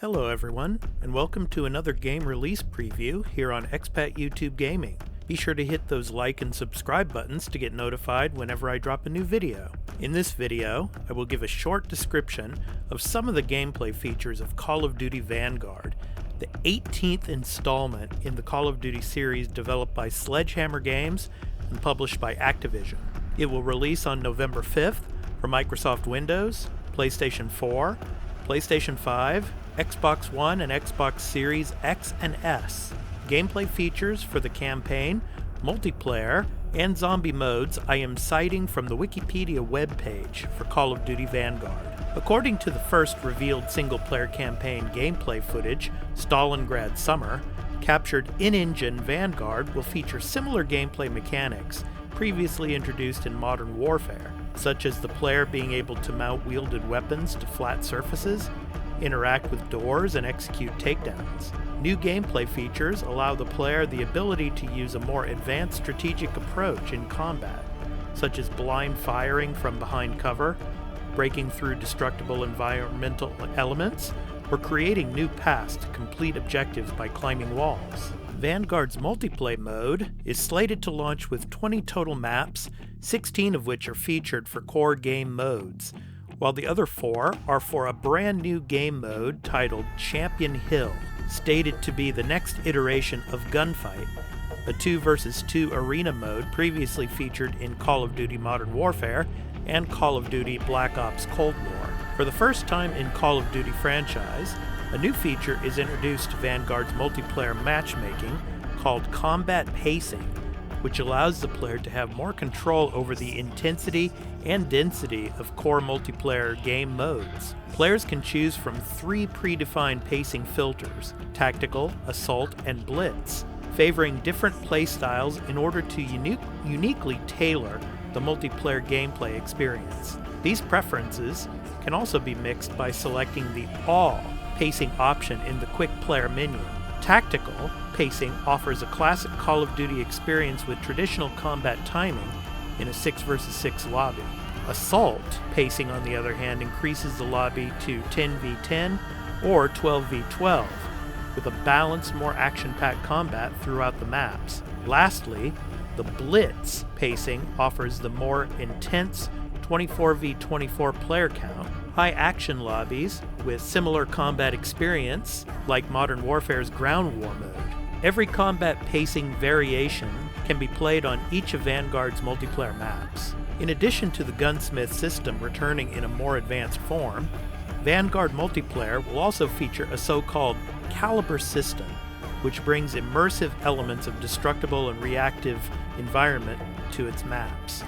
Hello everyone, and welcome to another game release preview here on Expat YouTube Gaming. Be sure to hit those like and subscribe buttons to get notified whenever I drop a new video. In this video, I will give a short description of some of the gameplay features of Call of Duty Vanguard, the 18th installment in the Call of Duty series developed by Sledgehammer Games and published by Activision. It will release on November 5th for Microsoft Windows, PlayStation 4, PlayStation 5, Xbox One and Xbox Series X and S. Gameplay features for the campaign, multiplayer, and zombie modes I am citing from the Wikipedia webpage for Call of Duty Vanguard. According to the first revealed single-player campaign gameplay footage, Stalingrad Summer, captured in-engine Vanguard will feature similar gameplay mechanics previously introduced in Modern Warfare, such as the player being able to mount wielded weapons to flat surfaces, interact with doors, and execute takedowns. New gameplay features allow the player the ability to use a more advanced strategic approach in combat, such as blind firing from behind cover, breaking through destructible environmental elements, or creating new paths to complete objectives by climbing walls. Vanguard's multiplayer mode is slated to launch with 20 total maps, 16 of which are featured for core game modes, while the other 4 are for a brand new game mode titled Champion Hill, stated to be the next iteration of Gunfight, a 2 vs 2 arena mode previously featured in Call of Duty Modern Warfare and Call of Duty Black Ops Cold War. For the first time in Call of Duty franchise, a new feature is introduced to Vanguard's multiplayer matchmaking called Combat Pacing, which allows the player to have more control over the intensity and density of core multiplayer game modes. Players can choose from 3 predefined pacing filters: Tactical, Assault, and Blitz, favoring different playstyles in order to uniquely tailor the multiplayer gameplay experience. These preferences can also be mixed by selecting the All pacing option in the Quick Player menu. Tactical pacing offers a classic Call of Duty experience with traditional combat timing in a 6 vs 6 lobby. Assault pacing, on the other hand, increases the lobby to 10v10 or 12v12, with a balanced, more action-packed combat throughout the maps. Lastly, the Blitz pacing offers the more intense 24v24 player count, high action lobbies with similar combat experience like Modern Warfare's Ground War mode. Every combat pacing variation can be played on each of Vanguard's multiplayer maps. In addition to the gunsmith system returning in a more advanced form, Vanguard multiplayer will also feature a so-called caliber system, which brings immersive elements of destructible and reactive environment to its maps.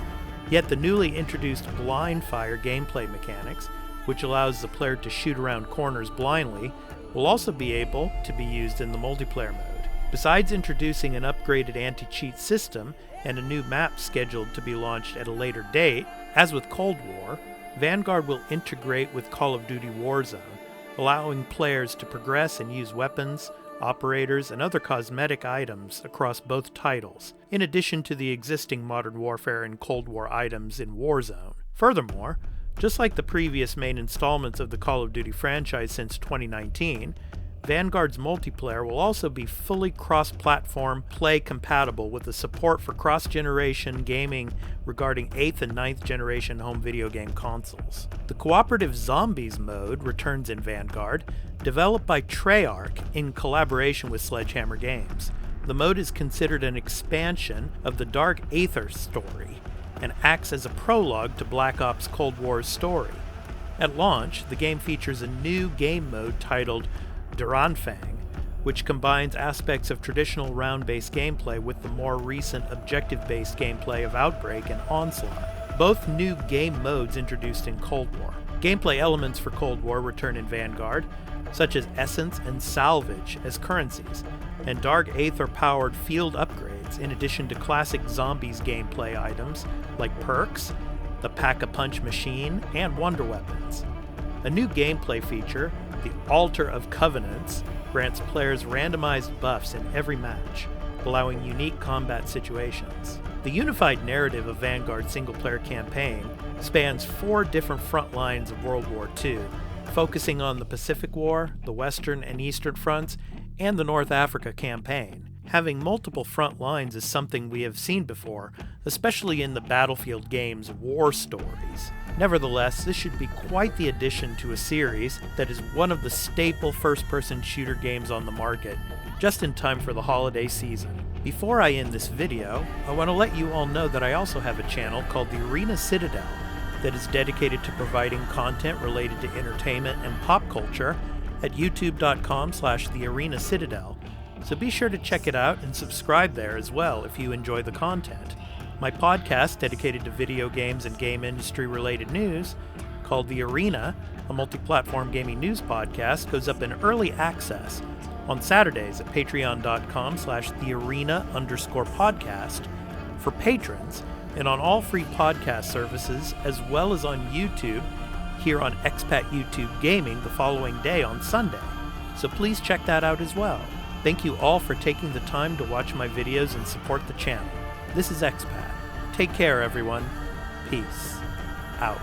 Yet the newly introduced blind fire gameplay mechanics, which allows the player to shoot around corners blindly, will also be able to be used in the multiplayer mode. Besides introducing an upgraded anti-cheat system and a new map scheduled to be launched at a later date, as with Cold War, Vanguard will integrate with Call of Duty Warzone, allowing players to progress and use weapons, operators, and other cosmetic items across both titles, in addition to the existing Modern Warfare and Cold War items in Warzone. Furthermore, just like the previous main installments of the Call of Duty franchise since 2019, Vanguard's multiplayer will also be fully cross-platform play compatible with the support for cross-generation gaming regarding 8th and 9th generation home video game consoles. The cooperative Zombies mode returns in Vanguard, developed by Treyarch in collaboration with Sledgehammer Games. The mode is considered an expansion of the Dark Aether story and acts as a prologue to Black Ops Cold War's story. At launch, the game features a new game mode titled Duranfang, which combines aspects of traditional round-based gameplay with the more recent objective-based gameplay of Outbreak and Onslaught, both new game modes introduced in Cold War. Gameplay elements for Cold War return in Vanguard, such as Essence and Salvage as currencies, and Dark Aether-powered field upgrades, in addition to classic Zombies gameplay items like perks, the Pack-a-Punch machine, and wonder weapons. A new gameplay feature, the Altar of Covenants, grants players randomized buffs in every match, allowing unique combat situations. The unified narrative of Vanguard's single-player campaign spans 4 different front lines of World War II, focusing on the Pacific War, the Western and Eastern fronts, and the North Africa campaign. Having multiple front lines is something we have seen before, especially in the Battlefield games' war stories. Nevertheless, this should be quite the addition to a series that is one of the staple first-person shooter games on the market, just in time for the holiday season. Before I end this video, I want to let you all know that I also have a channel called the Arena Citadel that is dedicated to providing content related to entertainment and pop culture at youtube.com/thearenacitadel. So be sure to check it out and subscribe there as well if you enjoy the content. My podcast dedicated to video games and game industry related news, called The Arena, a Multiplatform Gaming News Podcast, goes up in early access on Saturdays at patreon.com/thearena_podcast for patrons, and on all free podcast services, as well as on YouTube here on Expat YouTube Gaming the following day on Sunday. So please check that out as well. Thank you all for taking the time to watch my videos and support the channel. This is Expat. Take care, everyone. Peace out.